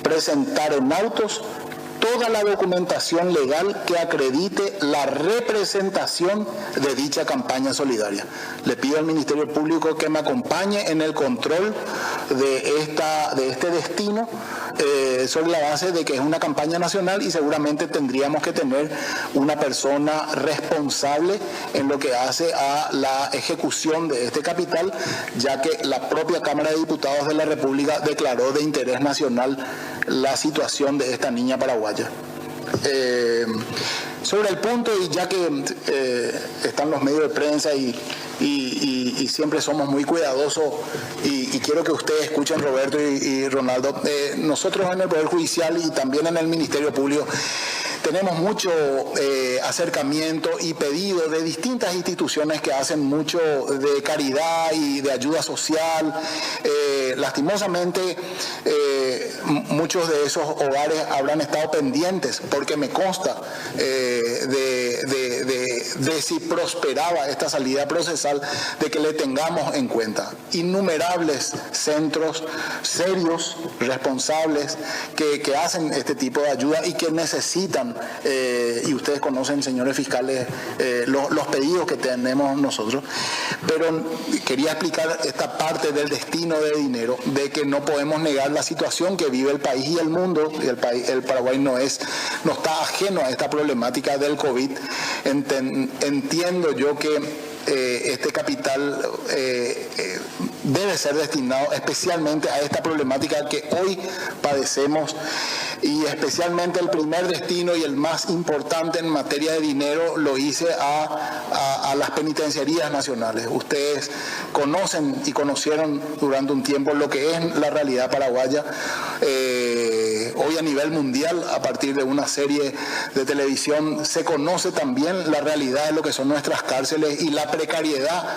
presentar en autos toda la documentación legal que acredite la representación de dicha campaña solidaria. Le pido al Ministerio Público que me acompañe en el control de este destino sobre la base de que es una campaña nacional y seguramente tendríamos que tener una persona responsable en lo que hace a la ejecución de este capital, ya que la propia Cámara de Diputados de la República declaró de interés nacional la situación de esta niña paraguaya. Sobre el punto, y ya que están los medios de prensa y siempre somos muy cuidadosos y quiero que ustedes escuchen, Roberto y Ronaldo, nosotros en el Poder Judicial y también en el Ministerio Público tenemos mucho acercamiento y pedido de distintas instituciones que hacen mucho de caridad y de ayuda social. Lastimosamente, muchos de esos hogares habrán estado pendientes, porque me consta de si prosperaba esta salida procesal, de que le tengamos en cuenta. Innumerables centros serios, responsables, que hacen este tipo de ayuda y que necesitan, y ustedes conocen, señores fiscales, los pedidos que tenemos nosotros, pero quería explicar esta parte del destino de dinero, de que no podemos negar la situación que vive el país y el mundo. El Paraguay no está ajeno a esta problemática del COVID. Entiendo yo que este capital debe ser destinado especialmente a esta problemática que hoy padecemos, y especialmente el primer destino y el más importante en materia de dinero lo hice a las penitenciarías nacionales. Ustedes conocen y conocieron durante un tiempo lo que es la realidad paraguaya. Hoy a nivel mundial, a partir de una serie de televisión, se conoce también la realidad de lo que son nuestras cárceles y la precariedad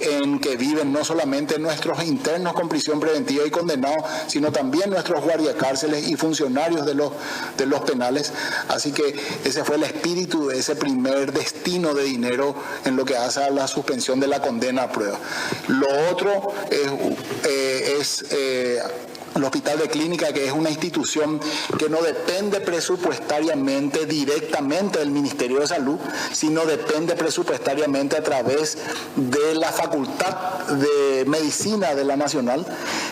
en que viven no solamente nuestros internos con prisión preventiva y condenados, sino también nuestros guardiacárceles y funcionarios de los penales. Así que ese fue el espíritu de ese primer destino de dinero en lo que hace a la suspensión de la condena a prueba. Lo otro es el Hospital de Clínica, que es una institución que no depende presupuestariamente directamente del Ministerio de Salud, sino depende presupuestariamente a través de la Facultad de Medicina de la Nacional.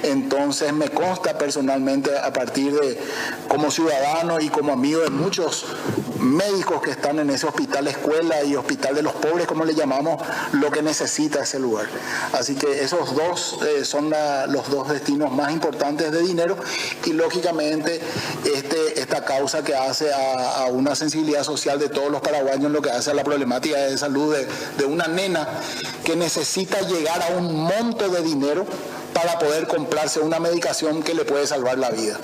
Entonces me consta personalmente, a partir de, como ciudadano y como amigo de muchos médicos que están en ese hospital escuela y hospital de los pobres, como le llamamos, lo que necesita ese lugar. Así que esos dos son los dos destinos más importantes de dinero, y lógicamente esta causa que hace a una sensibilidad social de todos los paraguayos en lo que hace a la problemática de salud de una nena que necesita llegar a un monto de dinero para poder comprarse una medicación que le puede salvar la vida.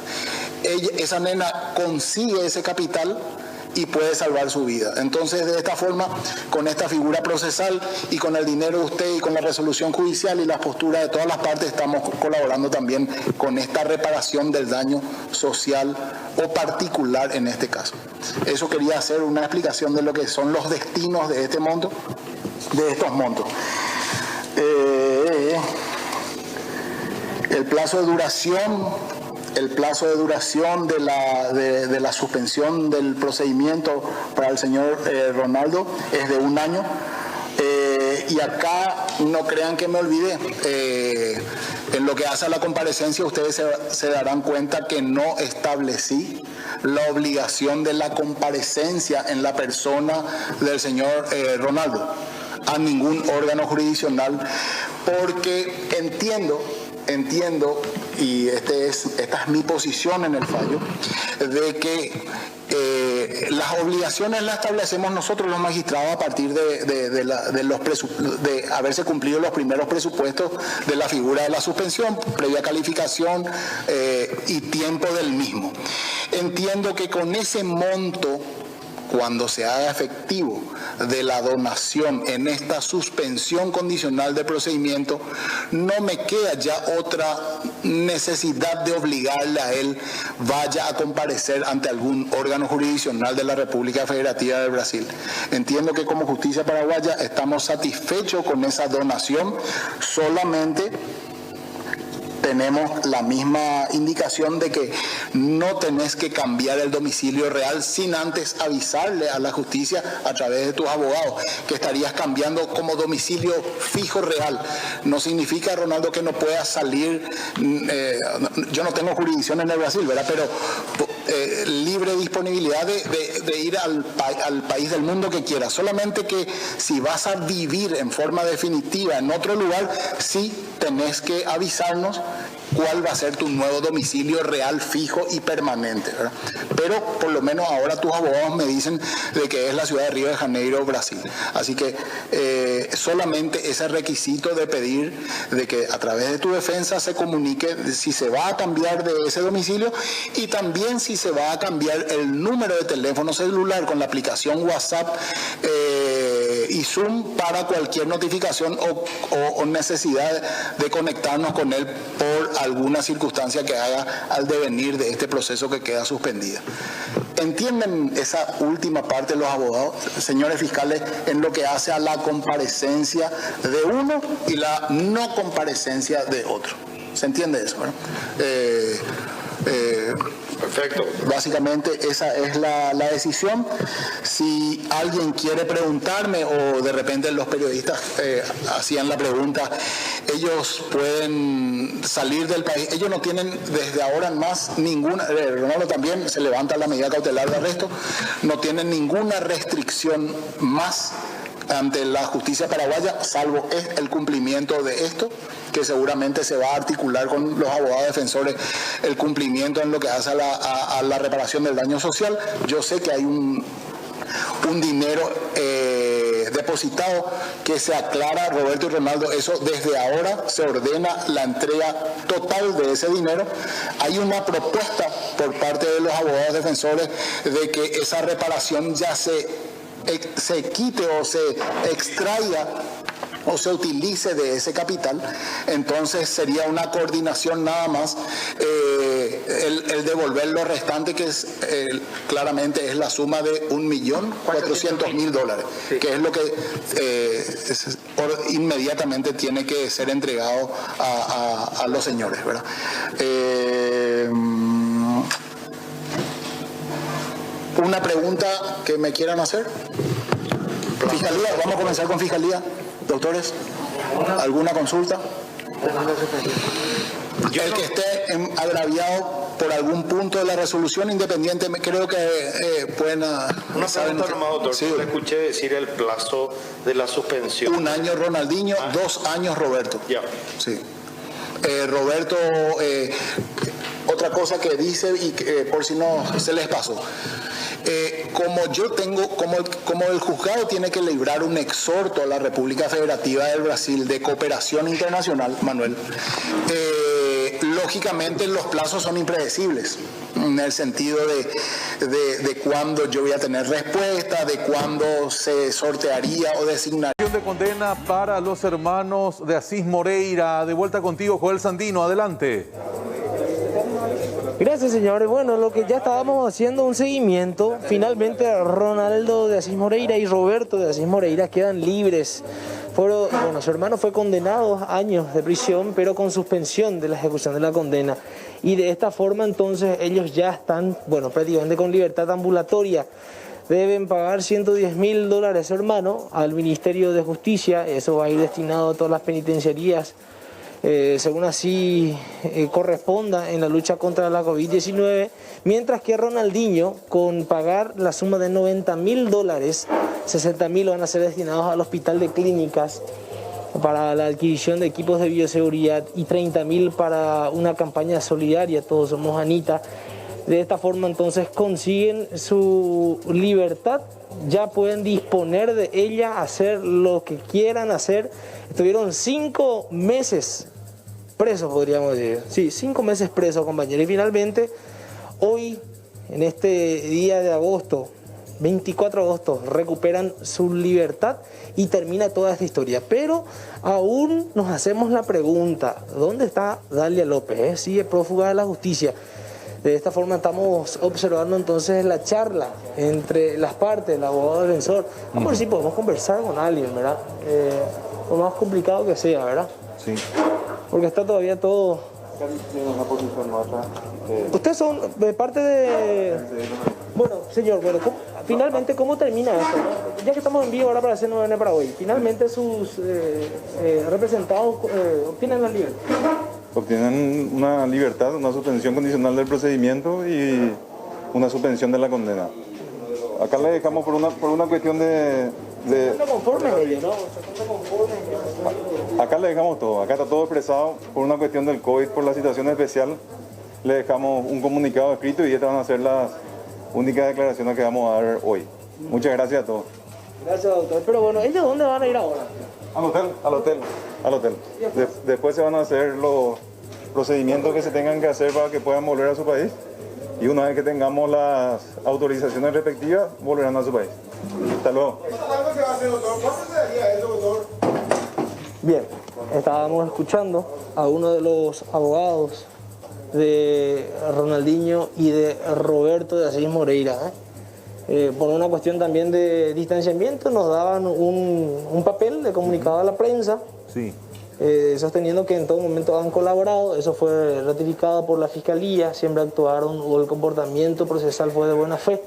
Esa nena consigue ese capital y puede salvar su vida. Entonces, de esta forma, con esta figura procesal y con el dinero de usted y con la resolución judicial y las posturas de todas las partes, estamos colaborando también con esta reparación del daño social o particular en este caso. Eso quería hacer una explicación de lo que son los destinos de estos montos. El plazo de duración de la suspensión del procedimiento para el señor Ronaldo es de 1 año. Y acá no crean que me olvide, en lo que hace a la comparecencia, ustedes se darán cuenta que no establecí la obligación de la comparecencia en la persona del señor Ronaldo a ningún órgano jurisdiccional, porque entiendo, y esta es mi posición en el fallo, de que las obligaciones las establecemos nosotros los magistrados a partir de haberse cumplido los primeros presupuestos de la figura de la suspensión, previa calificación y tiempo del mismo. Entiendo que con ese monto, cuando se haga efectivo de la donación en esta suspensión condicional de procedimiento, no me queda ya otra necesidad de obligarle a él vaya a comparecer ante algún órgano jurisdiccional de la República Federativa de Brasil. Entiendo que como Justicia Paraguaya estamos satisfechos con esa donación, solamente tenemos la misma indicación de que no tenés que cambiar el domicilio real sin antes avisarle a la justicia a través de tus abogados que estarías cambiando como domicilio fijo real. No significa, Ronaldo, que no puedas salir, yo no tengo jurisdicción en el Brasil, ¿verdad? Pero libre disponibilidad de ir al país del mundo que quieras. Solamente que si vas a vivir en forma definitiva en otro lugar, sí tenés que avisarnos cuál va a ser tu nuevo domicilio real, fijo y permanente, ¿verdad? Pero por lo menos ahora tus abogados me dicen de que es la ciudad de Río de Janeiro, Brasil. Así que solamente ese requisito de pedir de que a través de tu defensa se comunique si se va a cambiar de ese domicilio y también si se va a cambiar el número de teléfono celular con la aplicación WhatsApp y Zoom para cualquier notificación o necesidad de conectarnos con él por alguna circunstancia que haga al devenir de este proceso que queda suspendida. ¿Entienden esa última parte los abogados, señores fiscales, en lo que hace a la comparecencia de uno y la no comparecencia de otro? ¿Se entiende eso, no? Perfecto. Básicamente esa es la decisión. Si alguien quiere preguntarme o de repente los periodistas hacían la pregunta, ellos pueden salir del país. Ellos no tienen desde ahora más ninguna, Ronaldo también se levanta la medida cautelar de arresto, no tienen ninguna restricción más ante la justicia paraguaya, salvo el cumplimiento de esto, que seguramente se va a articular con los abogados defensores, el cumplimiento en lo que hace a la reparación del daño social. Yo sé que hay un dinero depositado que se aclara, Roberto y Ronaldo, eso desde ahora se ordena la entrega total de ese dinero. Hay una propuesta por parte de los abogados defensores de que esa reparación ya se quite o se extraiga o se utilice de ese capital. Entonces sería una coordinación nada más, el devolver lo restante, que es claramente es la suma de $1.400.000, sí, que es lo que inmediatamente tiene que ser entregado a los señores, ¿verdad? Una pregunta que me quieran hacer. Fiscalía, vamos a comenzar con Fiscalía. Doctores, ¿alguna consulta? El que esté agraviado por algún punto de la resolución independiente, creo que pueden... Una pregunta nomás, doctor. Sí. Le escuché decir el plazo de la suspensión. 1 año Ronaldinho, 2 años Roberto. Ya. Sí. Roberto, otra cosa que dice, y por si no se les pasó. Como el juzgado tiene que librar un exhorto a la República Federativa del Brasil de cooperación internacional, Manuel, lógicamente los plazos son impredecibles, en el sentido de cuándo yo voy a tener respuesta, de cuándo se sortearía o designaría. De condena para los hermanos de Asís Moreira. De vuelta contigo, Joel Sandino, adelante. Gracias, señores. Bueno, lo que ya estábamos haciendo un seguimiento, finalmente Ronaldo de Asís Moreira y Roberto de Asís Moreira quedan libres. Su hermano fue condenado a años de prisión, pero con suspensión de la ejecución de la condena. Y de esta forma, entonces, ellos ya están, prácticamente con libertad ambulatoria. Deben pagar $110.000, hermano, al Ministerio de Justicia. Eso va a ir destinado a todas las penitenciarías, según así corresponda en la lucha contra la COVID-19, mientras que Ronaldinho, con pagar la suma de $90.000, $60.000 van a ser destinados al Hospital de Clínicas para la adquisición de equipos de bioseguridad y $30.000 para una campaña solidaria, Todos Somos Anita. De esta forma entonces consiguen su libertad, ya pueden disponer de ella, hacer lo que quieran hacer. Estuvieron 5 meses presos, podríamos decir. Sí, 5 meses presos, compañeros. Y finalmente, hoy, en este día de agosto, 24 de agosto, recuperan su libertad y termina toda esta historia. Pero aún nos hacemos la pregunta, ¿dónde está Dalia López? Sigue prófuga de la justicia. De esta forma estamos observando entonces la charla entre las partes, el abogado defensor. Vamos a ver si podemos conversar con alguien, ¿verdad? Por más complicado que sea, ¿verdad? Sí. Porque está todavía todo Ustedes son de parte de... Bueno, señor, bueno, finalmente, ¿cómo termina esto? Ya que estamos en vivo ahora para hacer Nueva para hoy, finalmente sus representados obtienen la libertad. Obtienen una libertad, una suspensión condicional del procedimiento y una suspensión de la condena. Acá le dejamos por una cuestión de... ¿No conformes ellos, no? Acá le dejamos todo, acá está todo expresado por una cuestión del COVID, por la situación especial. Le dejamos un comunicado escrito y estas van a ser las únicas declaraciones que vamos a dar hoy. Muchas gracias a todos. Gracias, doctor. Pero bueno, ¿ellos dónde van a ir ahora? Al hotel. Después se van a hacer los procedimientos que se tengan que hacer para que puedan volver a su país. Y una vez que tengamos las autorizaciones respectivas, volverán a su país. Hasta luego. Bien, estábamos escuchando a uno de los abogados de Ronaldinho y de Roberto de Asís Moreira. Por una cuestión también de distanciamiento, nos daban un papel de comunicado a la prensa, Sí. sosteniendo que en todo momento han colaborado. Eso fue ratificado por la Fiscalía, siempre actuaron o el comportamiento procesal fue de buena fe.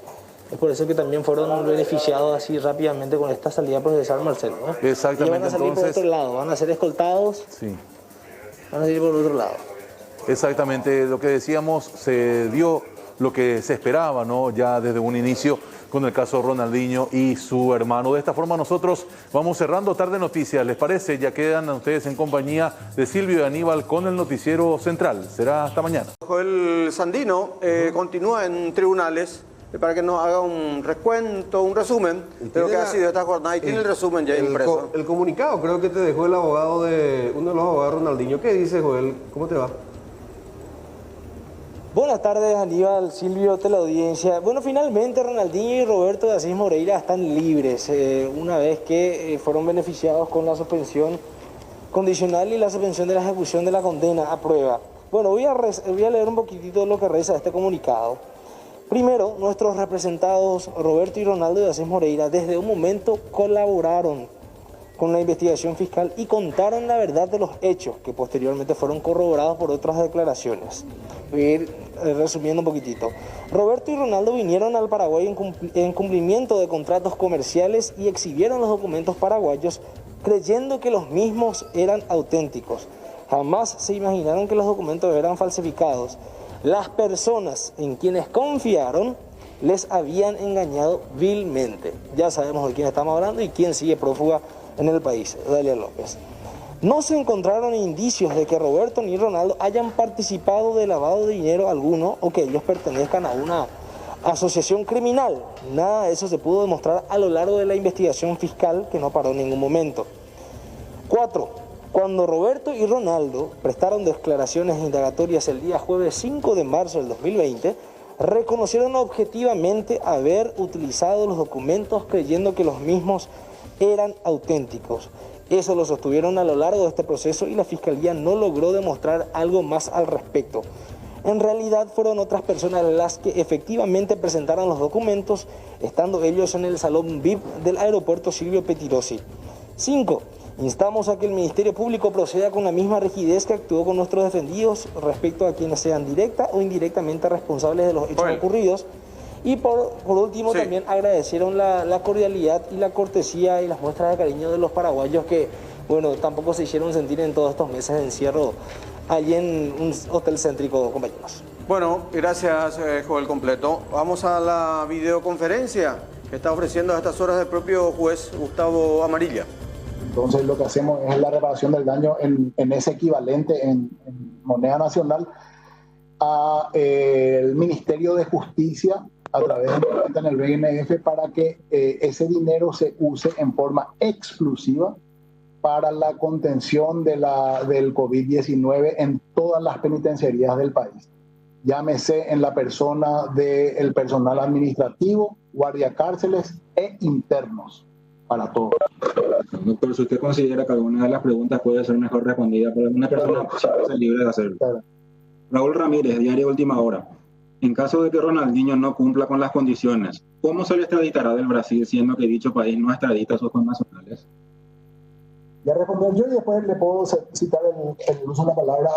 Es por eso que también fueron beneficiados así rápidamente con esta salida procesal, Marcelo, ¿no? Exactamente. Y van a salir Entonces, por otro lado, van a ser escoltados, sí. van a salir por otro lado. Exactamente, lo que decíamos, se dio lo que se esperaba, ¿no? Ya desde un inicio con el caso Ronaldinho y su hermano. De esta forma nosotros vamos cerrando Tarde Noticias, ¿les parece? Ya quedan ustedes en compañía de Silvio y Aníbal con el noticiero central. Será hasta mañana. Joel Sandino continúa en tribunales para que nos haga un recuento, un resumen de lo que ha sido esta jornada y tiene el resumen ya impreso. El comunicado creo que te dejó el abogado de uno de los abogados de Ronaldinho. ¿Qué dice, Joel? ¿Cómo te va? Buenas tardes, Aníbal, Silvio, teleaudiencia. Bueno, finalmente Ronaldinho y Roberto de Asís Moreira están libres una vez que fueron beneficiados con la suspensión condicional y la suspensión de la ejecución de la condena a prueba. Bueno, voy a leer un poquitito lo que reza este comunicado. Primero, nuestros representados Roberto y Ronaldo de Asís Moreira desde un momento colaboraron con la investigación fiscal y contaron la verdad de los hechos que posteriormente fueron corroborados por otras declaraciones. Voy a ir resumiendo un poquitito. Roberto y Ronaldo vinieron al Paraguay en cumplimiento de contratos comerciales y exhibieron los documentos paraguayos creyendo que los mismos eran auténticos. Jamás se imaginaron que los documentos eran falsificados. Las personas en quienes confiaron les habían engañado vilmente. Ya sabemos de quién estamos hablando y quién sigue prófuga en el país, Dalia López. No se encontraron indicios de que Roberto ni Ronaldo hayan participado de lavado de dinero alguno o que ellos pertenezcan a una asociación criminal. Nada de eso se pudo demostrar a lo largo de la investigación fiscal, que no paró en ningún momento. 4. Cuando Roberto y Ronaldo prestaron declaraciones indagatorias el día jueves 5 de marzo del 2020, reconocieron objetivamente haber utilizado los documentos creyendo que los mismos eran auténticos. Eso lo sostuvieron a lo largo de este proceso y la Fiscalía no logró demostrar algo más al respecto. En realidad fueron otras personas las que efectivamente presentaron los documentos, estando ellos en el salón VIP del aeropuerto Silvio Pettirossi. 5. Instamos a que el Ministerio Público proceda con la misma rigidez que actuó con nuestros defendidos respecto a quienes sean directa o indirectamente responsables de los hechos ocurridos. Y por último también agradecieron la cordialidad y la cortesía y las muestras de cariño de los paraguayos que, bueno, tampoco se hicieron sentir en todos estos meses de encierro allí en un hotel céntrico, compañeros. Bueno, gracias, Joel completo. Vamos a la videoconferencia que está ofreciendo a estas horas el propio juez Gustavo Amarilla. Entonces lo que hacemos es la reparación del daño en ese equivalente en moneda nacional a el Ministerio de Justicia a través de el BNF para que ese dinero se use en forma exclusiva para la contención del COVID-19 en todas las penitenciarías del país. Llámese en la persona del personal administrativo, guardia cárceles e internos, para todos. Doctor, si usted considera que alguna de las preguntas puede ser mejor respondida por alguna persona, siempre es libre de hacerlo. Claro. Raúl Ramírez, Diario Última Hora. En caso de que Ronaldinho no cumpla con las condiciones, ¿cómo se le extraditará del Brasil siendo que dicho país no extradita a sus connacionales? Ya respondí yo y después le puedo citar el uso de la palabra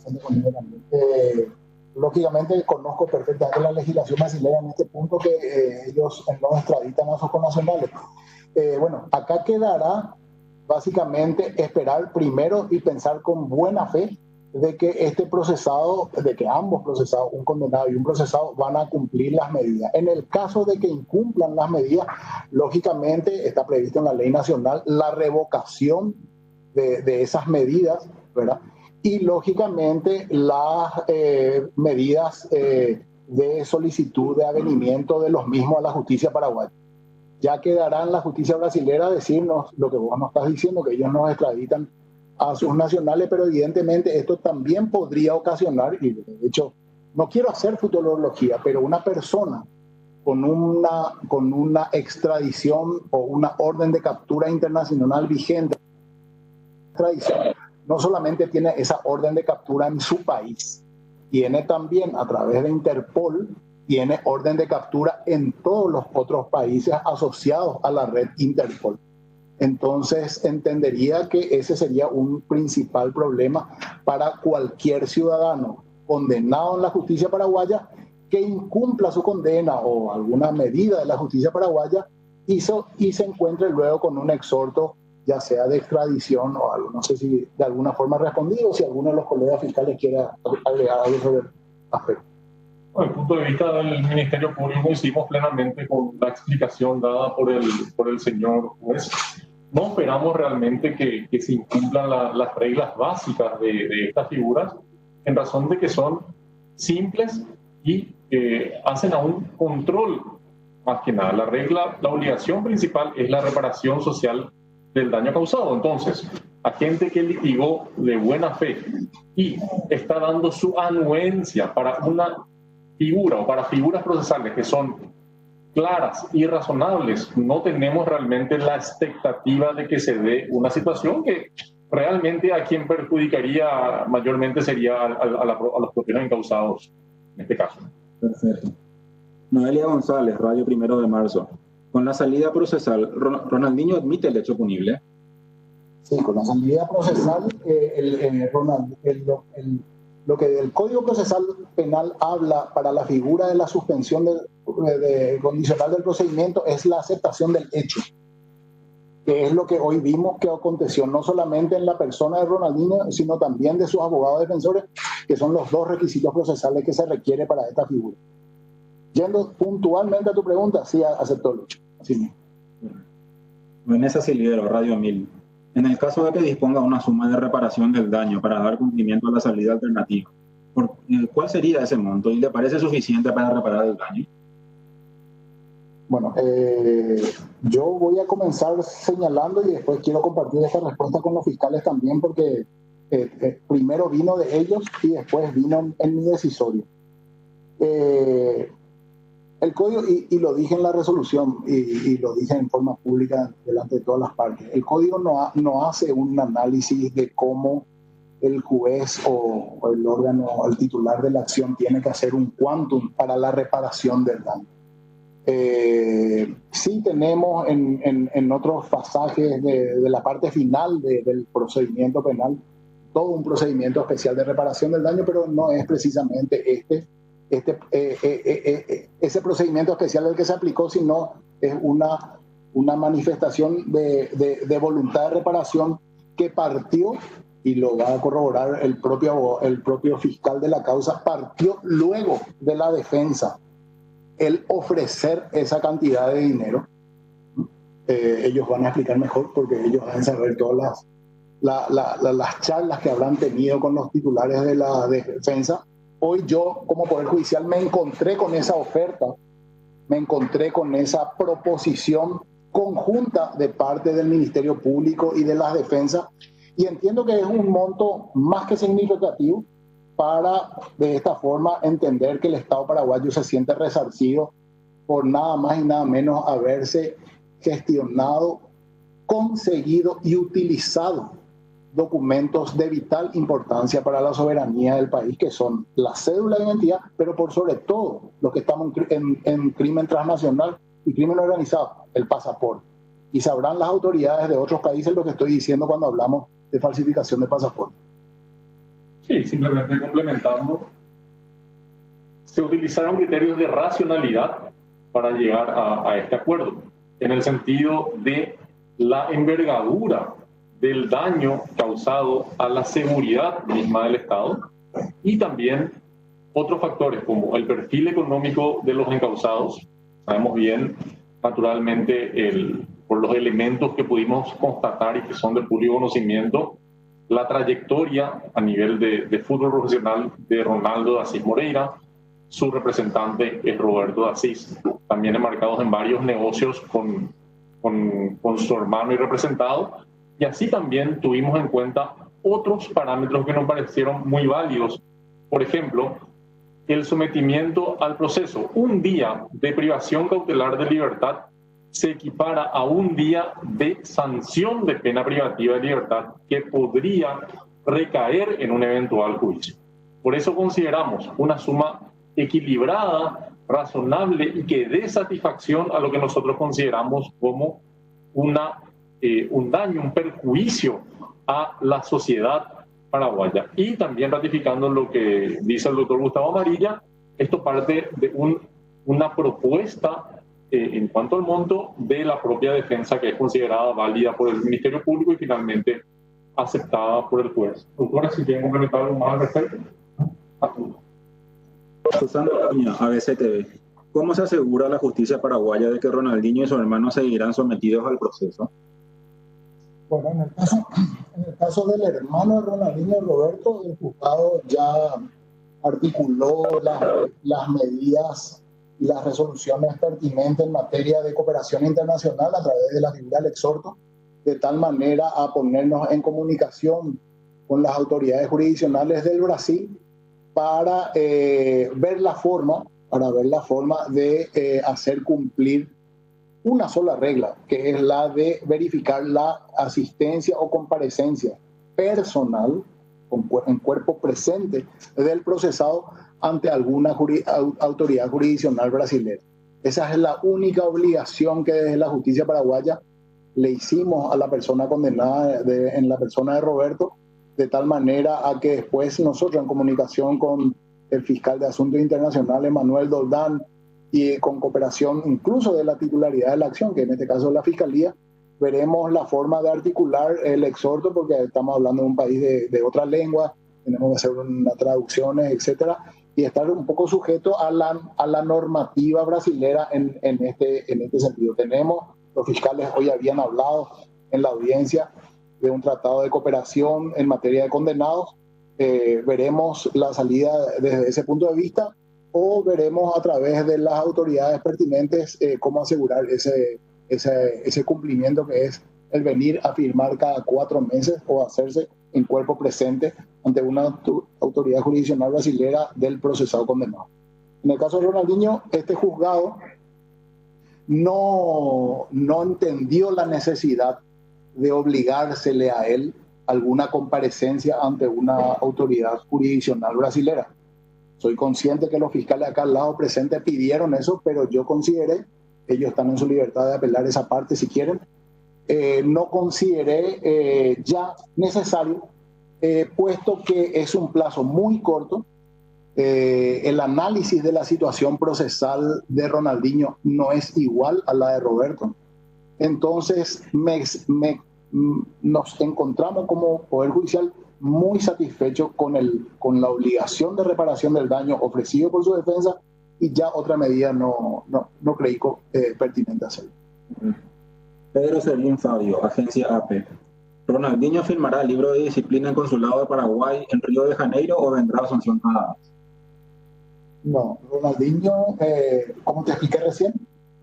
presente conmigo también. Lógicamente conozco perfectamente la legislación brasileña en este punto, que ellos no extraditan a sus connacionales. Bueno, acá quedará básicamente esperar primero y pensar con buena fe de que este procesado, de que ambos procesados, un condenado y un procesado, van a cumplir las medidas. En el caso de que incumplan las medidas, lógicamente está previsto en la ley nacional la revocación de esas medidas, ¿verdad? Y lógicamente las medidas de solicitud de avenimiento de los mismos a la justicia paraguaya. Ya quedará en la justicia brasilera decirnos lo que vos nos estás diciendo, que ellos nos extraditan a sus nacionales, pero evidentemente esto también podría ocasionar, y de hecho no quiero hacer futurología, pero una persona con una extradición o una orden de captura internacional vigente, no solamente tiene esa orden de captura en su país, tiene también a través de Interpol, tiene orden de captura en todos los otros países asociados a la red Interpol. Entonces entendería que ese sería un principal problema para cualquier ciudadano condenado en la justicia paraguaya que incumpla su condena o alguna medida de la justicia paraguaya y se encuentre luego con un exhorto, ya sea de extradición o algo. No sé si de alguna forma respondido, si alguno de los colegas fiscales quiere agregar algo sobre el aspecto. Desde el punto de vista del Ministerio Público, coincidimos plenamente con la explicación dada por el señor juez. No esperamos realmente que se incumplan las reglas básicas de estas figuras, en razón de que son simples y hacen a un control, más que nada. La obligación principal es la reparación social del daño causado. Entonces, a gente que litigó de buena fe y está dando su anuencia para una figura o para figuras procesales que son claras y razonables, no tenemos realmente la expectativa de que se dé una situación que realmente a quien perjudicaría mayormente sería a los propios encausados en este caso. Perfecto. Noelia González, Radio 1 de Marzo. Con la salida procesal, ¿Ronaldinho admite el hecho punible? Sí, con la salida procesal, lo que el Código Procesal Penal habla para la figura de la suspensión condicional del procedimiento es la aceptación del hecho, que es lo que hoy vimos que aconteció no solamente en la persona de Ronaldinho, sino también de sus abogados defensores, que son los dos requisitos procesales que se requiere para esta figura. Yendo puntualmente a tu pregunta, sí aceptó el hecho. Así mismo. Vanessa Silviero, Radio 1000. En el caso de que disponga una suma de reparación del daño para dar cumplimiento a la salida alternativa, ¿cuál sería ese monto? ¿Y le parece suficiente para reparar el daño? Bueno, yo voy a comenzar señalando y después quiero compartir esta respuesta con los fiscales también, porque primero vino de ellos y después vino en mi decisorio. El código, y lo dije en la resolución y lo dije en forma pública delante de todas las partes, el código no hace un análisis de cómo el juez o el órgano, el titular de la acción tiene que hacer un quantum para la reparación del daño. Sí tenemos en otros pasajes de la parte final del procedimiento penal todo un procedimiento especial de reparación del daño, pero no es precisamente ese procedimiento especial el que se aplicó, sino es una manifestación de voluntad de reparación que partió, y lo va a corroborar el propio fiscal de la causa, partió luego de la defensa el ofrecer esa cantidad de dinero. Ellos van a explicar mejor porque ellos van a saber todas las charlas que habrán tenido con los titulares de la defensa. Hoy yo, como Poder Judicial, me encontré con esa oferta, me encontré con esa proposición conjunta de parte del Ministerio Público y de las defensas, y entiendo que es un monto más que significativo para, de esta forma, entender que el Estado paraguayo se siente resarcido por nada más y nada menos haberse gestionado, conseguido y utilizado documentos de vital importancia para la soberanía del país, que son la cédula de identidad, pero por sobre todo los que estamos en crimen transnacional y crimen organizado, el pasaporte. Y sabrán las autoridades de otros países lo que estoy diciendo cuando hablamos de falsificación de pasaporte. Sí, simplemente complementando. Se utilizaron criterios de racionalidad para llegar a este acuerdo, en el sentido de la envergadura del daño causado a la seguridad misma del Estado y también otros factores como el perfil económico de los encausados. Sabemos bien, naturalmente, por los elementos que pudimos constatar y que son de público conocimiento, la trayectoria a nivel de fútbol profesional de Ronaldo de Asís Moreira. Su representante es Roberto de Asís, también enmarcados en varios negocios con su hermano y representado. Y así también tuvimos en cuenta otros parámetros que nos parecieron muy válidos. Por ejemplo, el sometimiento al proceso. Un día de privación cautelar de libertad se equipara a un día de sanción de pena privativa de libertad que podría recaer en un eventual juicio. Por eso consideramos una suma equilibrada, razonable y que dé satisfacción a lo que nosotros consideramos como un daño, un perjuicio a la sociedad paraguaya. Y también ratificando lo que dice el doctor Gustavo Amarilla, esto parte de una propuesta en cuanto al monto de la propia defensa, que es considerada válida por el Ministerio Público y finalmente aceptada por el juez. Doctora, si quieren complementar algo más al respecto. Susana Acuña, ABC TV. ¿Cómo se asegura la justicia paraguaya de que Ronaldinho y su hermano seguirán sometidos al proceso? Bueno, en el caso del hermano de Ronaldinho, Roberto, el juzgado ya articuló las medidas y las resoluciones pertinentes en materia de cooperación internacional a través de la figura del exhorto, de tal manera a ponernos en comunicación con las autoridades jurisdiccionales del Brasil para ver la forma de hacer cumplir una sola regla, que es la de verificar la asistencia o comparecencia personal en cuerpo presente del procesado ante alguna autoridad jurisdiccional brasileña. Esa es la única obligación que desde la justicia paraguaya le hicimos a la persona condenada en la persona de Roberto, de tal manera a que después nosotros, en comunicación con el fiscal de Asuntos Internacionales, Manuel Doldán, y con cooperación incluso de la titularidad de la acción, que en este caso es la Fiscalía, veremos la forma de articular el exhorto, porque estamos hablando de un país de otra lengua, tenemos que hacer unas traducciones, etcétera, y estar un poco sujeto a la normativa brasilera en este sentido. Los fiscales hoy habían hablado en la audiencia de un tratado de cooperación en materia de condenados. Veremos la salida desde ese punto de vista, o veremos a través de las autoridades pertinentes cómo asegurar ese cumplimiento, que es el venir a firmar cada 4 meses o hacerse en cuerpo presente ante una autoridad jurisdiccional brasilera del procesado condenado. En el caso de Ronaldinho, este juzgado no entendió la necesidad de obligársele a él alguna comparecencia ante una autoridad jurisdiccional brasilera. Soy consciente que los fiscales acá al lado presentes pidieron eso, pero yo consideré, ellos están en su libertad de apelar esa parte si quieren, no consideré ya necesario, puesto que es un plazo muy corto. El análisis de la situación procesal de Ronaldinho no es igual a la de Roberto. Entonces nos encontramos como Poder Judicial muy satisfechos con la obligación de reparación del daño ofrecido por su defensa, y ya otra medida no creí pertinente hacerlo. Pedro Servín Fabio, Agencia AP. ¿Ronaldinho firmará el libro de disciplina en Consulado de Paraguay en Río de Janeiro o vendrá a sanción cada vez? No, Ronaldinho, como te expliqué recién,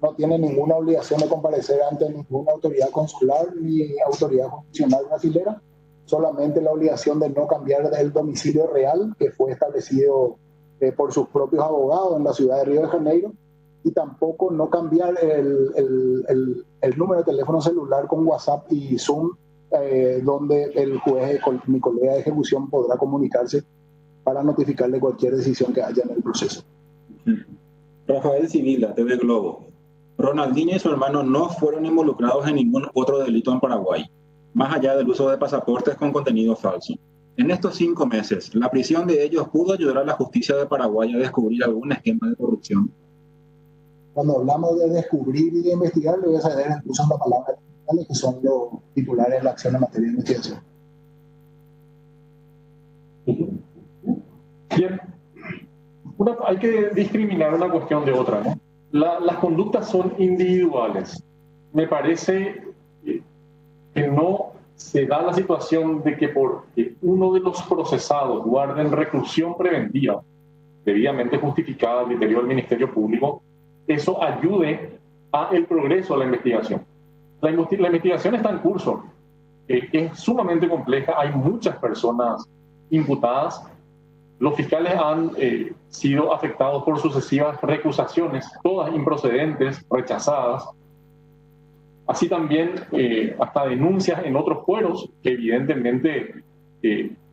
no tiene ninguna obligación de comparecer ante ninguna autoridad consular ni autoridad jurisdiccional brasilera, solamente la obligación de no cambiar el domicilio real que fue establecido por sus propios abogados en la ciudad de Río de Janeiro, y tampoco no cambiar el número de teléfono celular con WhatsApp y Zoom, donde el juez, mi colega de ejecución, podrá comunicarse para notificarle cualquier decisión que haya en el proceso. Rafael Civila, TV Globo. Ronaldinho y su hermano no fueron involucrados en ningún otro delito en Paraguay, más allá del uso de pasaportes con contenido falso. En estos 5 meses, ¿la prisión de ellos pudo ayudar a la justicia de Paraguay a descubrir algún esquema de corrupción? Cuando hablamos de descubrir y de investigar, le voy a ceder incluso la palabra que son los titulares de la acción en materia de investigación. Bien. Hay que discriminar una cuestión de otra, ¿no? Las conductas son individuales. Me parece que no se da la situación de que porque uno de los procesados guarde en reclusión preventiva, debidamente justificada al criterio del Ministerio Público, eso ayude al progreso de la investigación. La investigación está en curso, es sumamente compleja, hay muchas personas imputadas. Los fiscales han sido afectados por sucesivas recusaciones, todas improcedentes, rechazadas. Así también hasta denuncias en otros fueros que evidentemente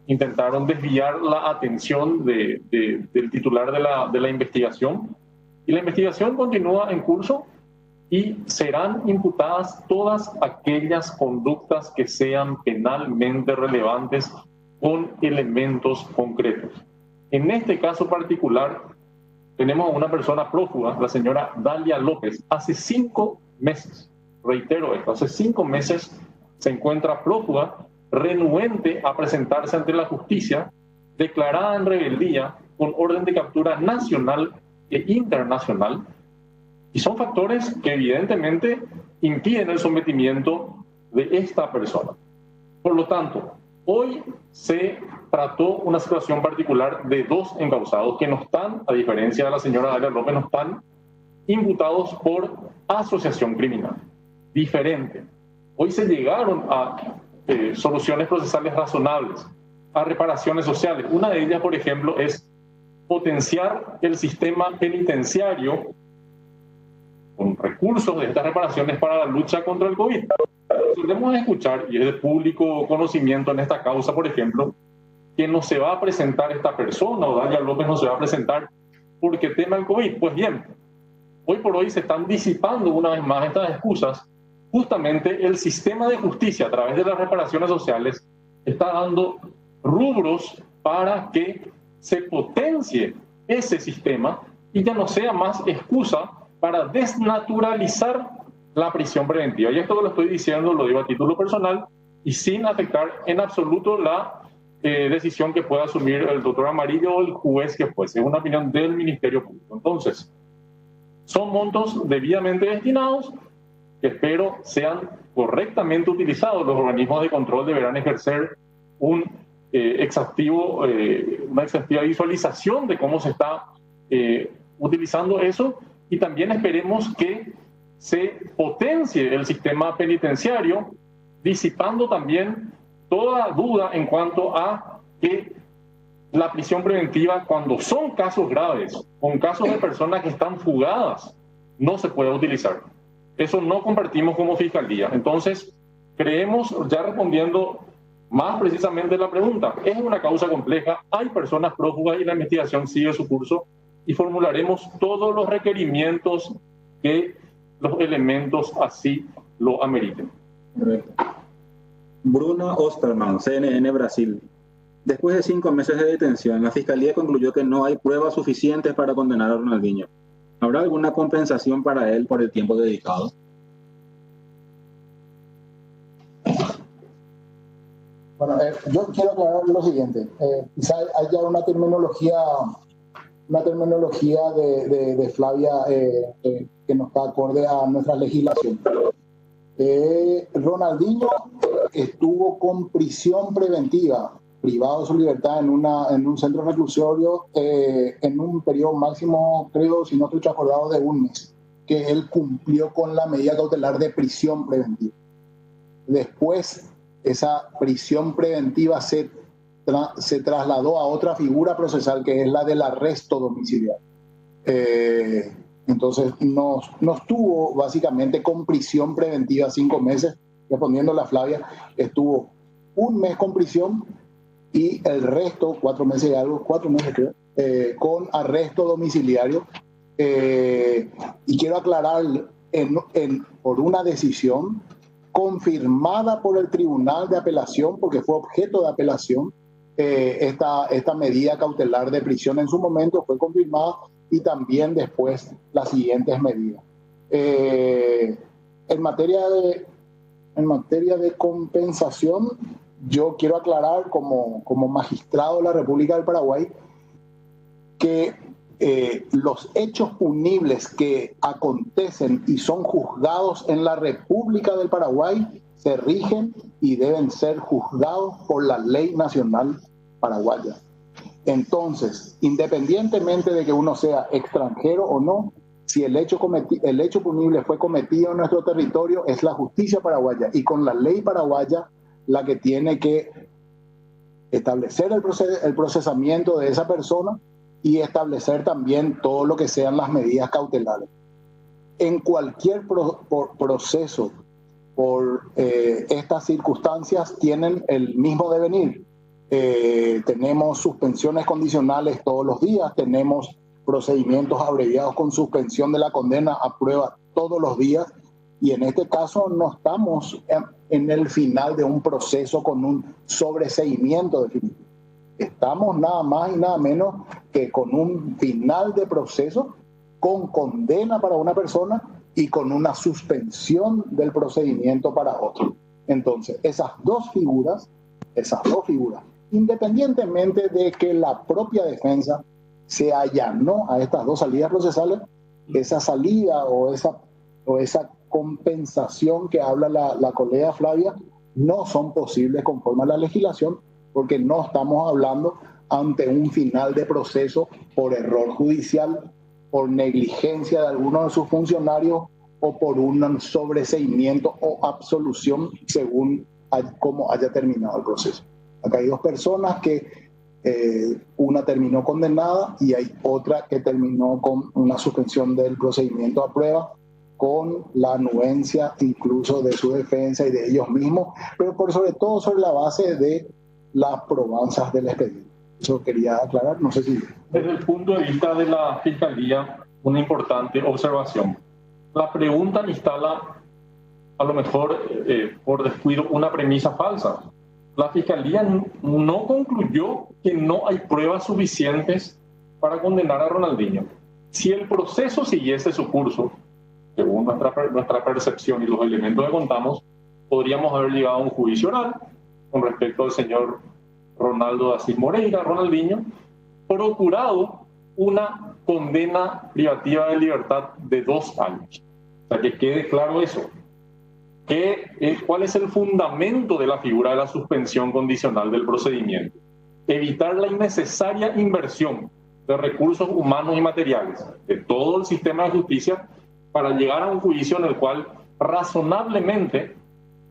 intentaron desviar la atención del titular de la investigación. Y la investigación continúa en curso y serán imputadas todas aquellas conductas que sean penalmente relevantes con elementos concretos. En este caso particular, tenemos a una persona prófuga, la señora Dalia López. Hace 5 meses, reitero esto, hace 5 meses se encuentra prófuga, renuente a presentarse ante la justicia, declarada en rebeldía, con orden de captura nacional e internacional. Y son factores que evidentemente impiden el sometimiento de esta persona. Por lo tanto, hoy se trató una situación particular de 2 encausados que no están, a diferencia de la señora Dalia López, no están imputados por asociación criminal. Diferente. Hoy se llegaron a soluciones procesales razonables, a reparaciones sociales. Una de ellas, por ejemplo, es potenciar el sistema penitenciario con recursos de estas reparaciones para la lucha contra el COVID. Solemos escuchar, y es de público conocimiento en esta causa, por ejemplo, que no se va a presentar esta persona, o Dalia López no se va a presentar porque tema el COVID. Pues bien, hoy por hoy se están disipando una vez más estas excusas. Justamente el sistema de justicia, a través de las reparaciones sociales, está dando rubros para que se potencie ese sistema y ya no sea más excusa para desnaturalizar la prisión preventiva. Y esto que lo estoy diciendo lo digo a título personal y sin afectar en absoluto la decisión que pueda asumir el doctor Amarillo o el juez que fuese. Es una opinión del Ministerio Público. Entonces, son montos debidamente destinados que espero sean correctamente utilizados. Los organismos de control deberán ejercer una exhaustiva visualización de cómo se está utilizando eso. Y también esperemos que se potencie el sistema penitenciario, disipando también toda duda en cuanto a que la prisión preventiva, cuando son casos graves, con casos de personas que están fugadas, no se puede utilizar. Eso no compartimos como Fiscalía. Entonces, creemos, ya respondiendo más precisamente la pregunta, es una causa compleja, hay personas prófugas y la investigación sigue su curso, y formularemos todos los requerimientos que los elementos así lo ameriten. Bruno Osterman, CNN Brasil. Después de 5 meses de detención, la Fiscalía concluyó que no hay pruebas suficientes para condenar a Ronaldinho. ¿Habrá alguna compensación para él por el tiempo dedicado? Bueno, yo quiero aclarar lo siguiente. Quizá haya una terminología de Flavia que no está acorde a nuestra legislación. Ronaldinho estuvo con prisión preventiva, privado de su libertad en un centro reclusorio en un periodo máximo, creo, si no estoy acordado, de 1 mes, que él cumplió con la medida cautelar de prisión preventiva. Después, esa prisión preventiva se trasladó a otra figura procesal, que es la del arresto domiciliario. Entonces, no estuvo básicamente con prisión preventiva 5 meses, respondiendo a la Flavia, estuvo 1 mes con prisión y el resto, 4 meses y algo, 4 meses creo, con arresto domiciliario. Y quiero aclarar, por una decisión confirmada por el Tribunal de Apelación, porque fue objeto de apelación, esta medida cautelar de prisión en su momento fue confirmada y también después las siguientes medidas. En materia de compensación, yo quiero aclarar como magistrado de la República del Paraguay que los hechos punibles que acontecen y son juzgados en la República del Paraguay se rigen y deben ser juzgados por la ley nacional paraguaya. Entonces, independientemente de que uno sea extranjero o no, si el hecho punible fue cometido en nuestro territorio, es la justicia paraguaya y con la ley paraguaya la que tiene que establecer el procesamiento de esa persona y establecer también todo lo que sean las medidas cautelares. En cualquier proceso por estas circunstancias tienen el mismo devenir. Tenemos suspensiones condicionales todos los días, tenemos procedimientos abreviados con suspensión de la condena a prueba todos los días, y en este caso no estamos en el final de un proceso con un sobreseimiento definitivo. Estamos nada más y nada menos que con un final de proceso, con condena para una persona y con una suspensión del procedimiento para otro. Entonces, esas dos figuras, independientemente de que la propia defensa se allanó a estas dos salidas procesales, esa salida o esa compensación que habla la colega Flavia no son posibles conforme a la legislación, porque no estamos hablando ante un final de proceso por error judicial, por negligencia de alguno de sus funcionarios o por un sobreseimiento o absolución según cómo haya terminado el proceso. Acá hay dos personas que una terminó condenada y hay otra que terminó con una suspensión del procedimiento a prueba, con la anuencia incluso de su defensa y de ellos mismos, pero por sobre todo sobre la base de las probanzas del expediente. Eso quería aclarar, no sé si... Desde el punto de vista de la Fiscalía, una importante observación. La pregunta instala, a lo mejor por descuido, una premisa falsa. La Fiscalía no concluyó que no hay pruebas suficientes para condenar a Ronaldinho. Si el proceso siguiese su curso, según nuestra percepción y los elementos que contamos, podríamos haber llegado a un juicio oral con respecto al señor Ronaldo de Asís Moreira, Ronaldinho, procurado una condena privativa de libertad de 2 años. O sea, que quede claro eso. ¿Cuál es el fundamento de la figura de la suspensión condicional del procedimiento? Evitar la innecesaria inversión de recursos humanos y materiales de todo el sistema de justicia para llegar a un juicio en el cual razonablemente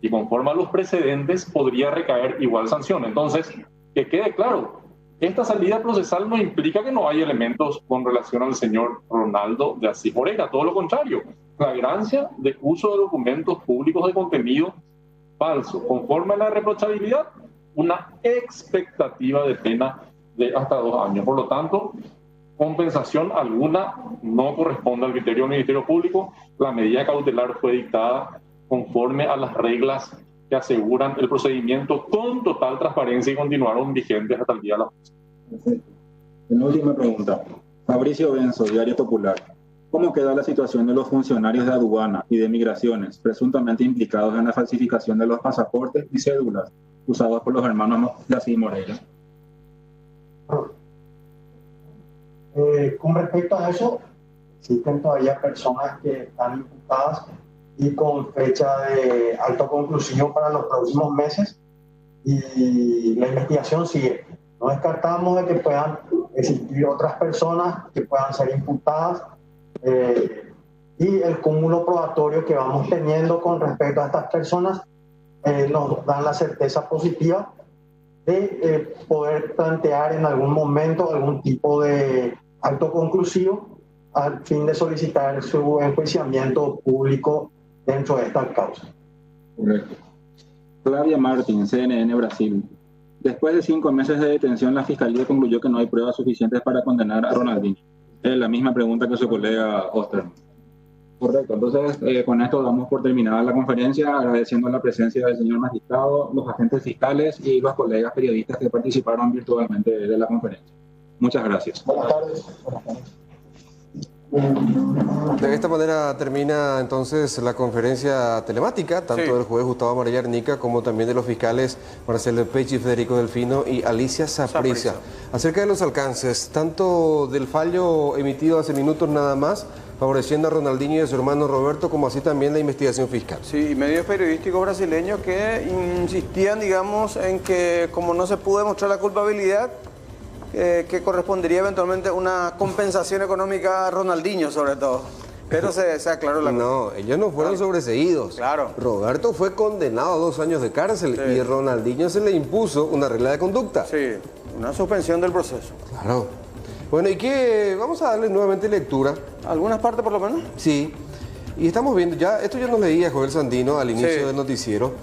y conforme a los precedentes podría recaer igual sanción. Entonces, que quede claro, esta salida procesal no implica que no hay elementos con relación al señor Ronaldo de Asís Moreira, todo lo contrario, flagrancia de uso de documentos públicos de contenido falso. Conforme a la reprochabilidad, una expectativa de pena de hasta 2 años. Por lo tanto, compensación alguna no corresponde al criterio del Ministerio Público. La medida cautelar fue dictada conforme a las reglas que aseguran el procedimiento con total transparencia y continuaron vigentes hasta el día de la fecha. Perfecto. Una última pregunta. Fabricio Benzo, Diario Popular. ¿Cómo queda la situación de los funcionarios de aduana y de migraciones presuntamente implicados en la falsificación de los pasaportes y cédulas usados por los hermanos de Asís Moreira? Con respecto a eso, existen todavía personas que están imputadas y con fecha de alto conclusivo para los próximos meses, y la investigación sigue. No descartamos de que puedan existir otras personas que puedan ser imputadas, y el cúmulo probatorio que vamos teniendo con respecto a estas personas nos dan la certeza positiva de poder plantear en algún momento algún tipo de acto conclusivo al fin de solicitar su enjuiciamiento público dentro de esta causa. Correcto. Flavia Martín, CNN Brasil. Después de 5 meses de detención, la Fiscalía concluyó que no hay pruebas suficientes para condenar a Ronaldinho. Es la misma pregunta que su colega Osterman. Correcto, entonces con esto damos por terminada la conferencia, agradeciendo la presencia del señor magistrado, los agentes fiscales y los colegas periodistas que participaron virtualmente de la conferencia. Muchas gracias. Buenas tardes. De esta manera termina entonces la conferencia telemática, tanto del juez Gustavo Amarilla Arnica como también de los fiscales Marcelo Pecci, Federico Delfino y Alicia Saprissa. Acerca de los alcances, tanto del fallo emitido hace minutos nada más, favoreciendo a Ronaldinho y a su hermano Roberto, como así también la investigación fiscal. Sí, y medios periodísticos brasileños que insistían, digamos, en que como no se pudo demostrar la culpabilidad, que correspondería eventualmente una compensación económica a Ronaldinho, sobre todo. Pero se aclaró la cosa. No, ellos no fueron sobreseídos. Claro. Roberto fue condenado a 2 años de cárcel y a Ronaldinho se le impuso una regla de conducta. Sí, una suspensión del proceso. Claro. Bueno, ¿y qué? Vamos a darle nuevamente lectura. ¿Algunas partes por lo menos? Sí. Y estamos viendo, esto ya nos leía Joel Sandino al inicio del noticiero.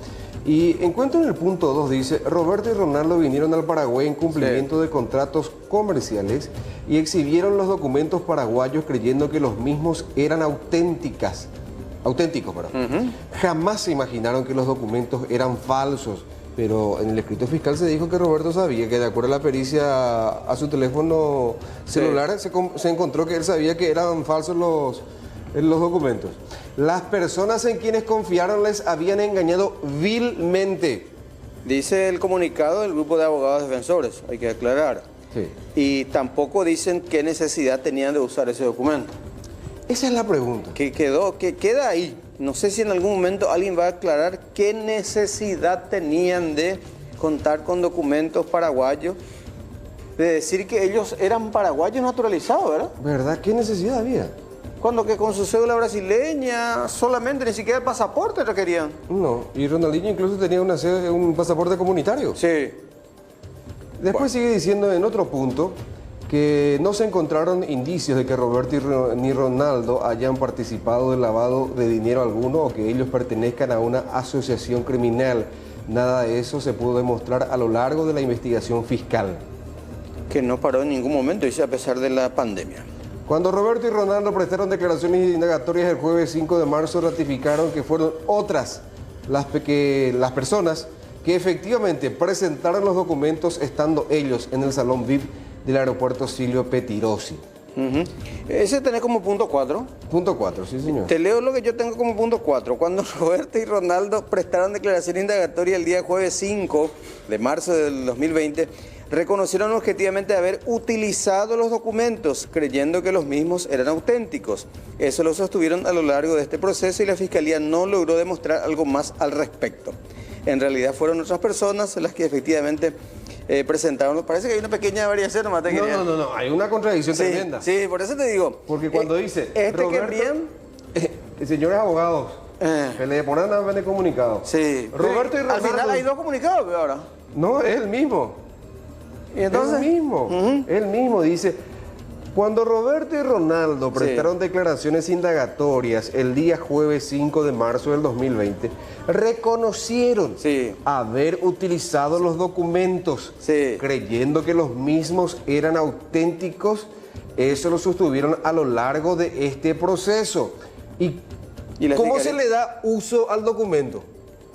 Y encuentro en el punto 2, dice, Roberto y Ronaldo vinieron al Paraguay en cumplimiento de contratos comerciales y exhibieron los documentos paraguayos creyendo que los mismos eran auténticos. Jamás se imaginaron que los documentos eran falsos. Pero en el escrito fiscal se dijo que Roberto sabía que de acuerdo a la pericia a su teléfono celular se encontró que él sabía que eran falsos los documentos. Las personas en quienes confiaron les habían engañado vilmente. Dice el comunicado del grupo de abogados defensores, hay que aclarar. Sí. Y tampoco dicen qué necesidad tenían de usar ese documento. Esa es la pregunta. Que queda ahí. No sé si en algún momento alguien va a aclarar qué necesidad tenían de contar con documentos paraguayos, de decir que ellos eran paraguayos naturalizados, ¿verdad? ¿Verdad? ¿Qué necesidad había? Cuando que con su cédula brasileña solamente, ni siquiera el pasaporte requerían. No, y Ronaldinho incluso tenía un pasaporte comunitario. Sí. Después sigue diciendo en otro punto que no se encontraron indicios de que Roberto ni Ronaldo hayan participado del lavado de dinero alguno o que ellos pertenezcan a una asociación criminal. Nada de eso se pudo demostrar a lo largo de la investigación fiscal. Que no paró en ningún momento, dice, a pesar de la pandemia. Cuando Roberto y Ronaldo prestaron declaraciones indagatorias el jueves 5 de marzo, ratificaron que fueron otras las personas que efectivamente presentaron los documentos estando ellos en el salón VIP del aeropuerto Silvio Pettirossi. Ese tenés como punto 4. Punto 4, sí señor. Te leo lo que yo tengo como punto 4. Cuando Roberto y Ronaldo prestaron declaración indagatoria el día jueves 5 de marzo del 2020, reconocieron objetivamente haber utilizado los documentos creyendo que los mismos eran auténticos. Eso lo sostuvieron a lo largo de este proceso y la Fiscalía no logró demostrar algo más al respecto. En realidad fueron otras personas las que efectivamente presentaron. Parece que hay una pequeña variación nomás. No, hay una contradicción tremenda. Sí, por eso te digo. Porque cuando dice Roberto, que bien... señores abogados, que le ponen a de comunicado. Sí. Roberto y Ronaldo... Al final hay 2 comunicados, pero ahora. No, es el mismo. ¿Y entonces? Él mismo dice, cuando Roberto y Ronaldo prestaron declaraciones indagatorias el día jueves 5 de marzo del 2020, reconocieron haber utilizado los documentos, creyendo que los mismos eran auténticos. Eso lo sostuvieron a lo largo de este proceso. ¿Y cómo se le da uso al documento?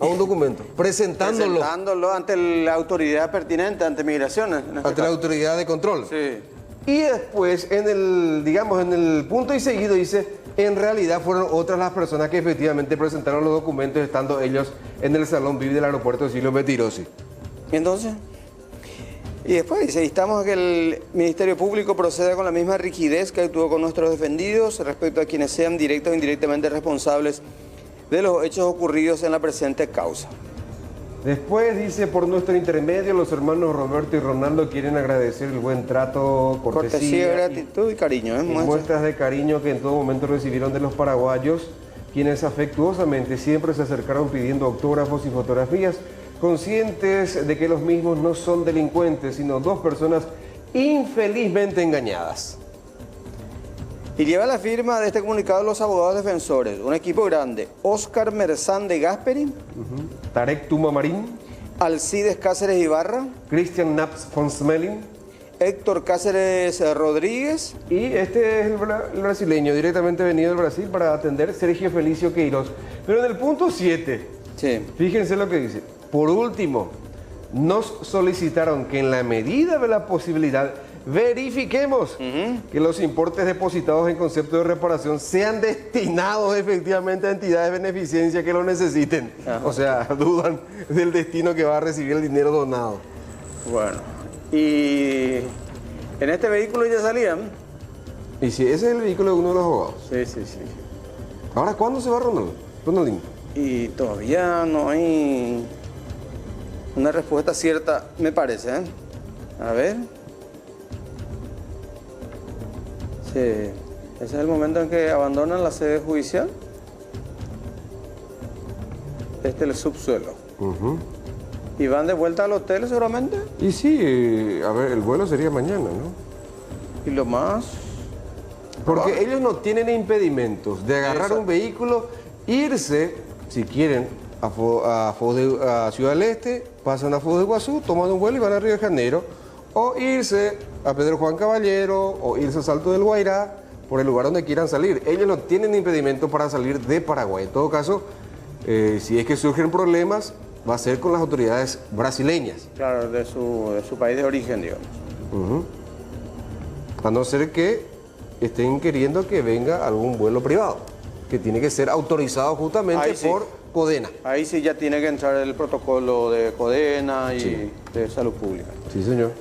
A un documento, presentándolo ante la autoridad pertinente, ante migraciones. Ante la autoridad de control. Sí. Y después, en el punto y seguido dice, en realidad fueron otras las personas que efectivamente presentaron los documentos estando ellos en el salón VIP del aeropuerto de Silvio Pettirossi. Entonces, y después dice, instamos a que el Ministerio Público proceda con la misma rigidez que actuó con nuestros defendidos respecto a quienes sean directa o indirectamente responsables de los hechos ocurridos en la presente causa. Después dice, por nuestro intermedio, los hermanos Roberto y Ronaldo quieren agradecer el buen trato, cortesía, gratitud y cariño. Muestras de cariño que en todo momento recibieron de los paraguayos, quienes afectuosamente siempre se acercaron pidiendo autógrafos y fotografías, conscientes de que los mismos no son delincuentes, sino 2 personas infelizmente engañadas. Y lleva la firma de este comunicado los abogados defensores, un equipo grande: Óscar Merzán de Gasperi, Tarek Tuma Marín, Alcides Cáceres Ibarra, Cristian Naps von Smelling, Héctor Cáceres Rodríguez. Y este es el brasileño, directamente venido del Brasil para atender, Sergio Felicio Queiroz. Pero en el punto 7, fíjense lo que dice. Por último, nos solicitaron que en la medida de la posibilidad verifiquemos que los importes depositados en concepto de reparación sean destinados efectivamente a entidades de beneficencia que lo necesiten. O sea, dudan del destino que va a recibir el dinero donado. Bueno, y en este vehículo ya salían. Y si ese es el vehículo de uno de los abogados. Sí. Ahora, ¿cuándo se va Ronaldinho? Y todavía no hay una respuesta cierta, me parece, ¿eh? A ver. Sí, ese es el momento en que abandonan la sede judicial. Este es el subsuelo. ¿Y van de vuelta al hotel seguramente? Y sí, a ver, el vuelo sería mañana, ¿no? ¿Y lo más? Porque ellos no tienen impedimentos de agarrar un vehículo, irse, si quieren, a Ciudad del Este, pasan a Foz de Iguazú, toman un vuelo y van a Río de Janeiro, o irse a Pedro Juan Caballero, o irse a Salto del Guairá, por el lugar donde quieran salir. Ellos no tienen impedimento para salir de Paraguay. En todo caso, si es que surgen problemas, va a ser con las autoridades brasileñas. Claro, de su país de origen, digamos. A no ser que estén queriendo que venga algún vuelo privado, que tiene que ser autorizado justamente por Codena. Ahí sí ya tiene que entrar el protocolo de Codena y de salud pública. Sí, señor.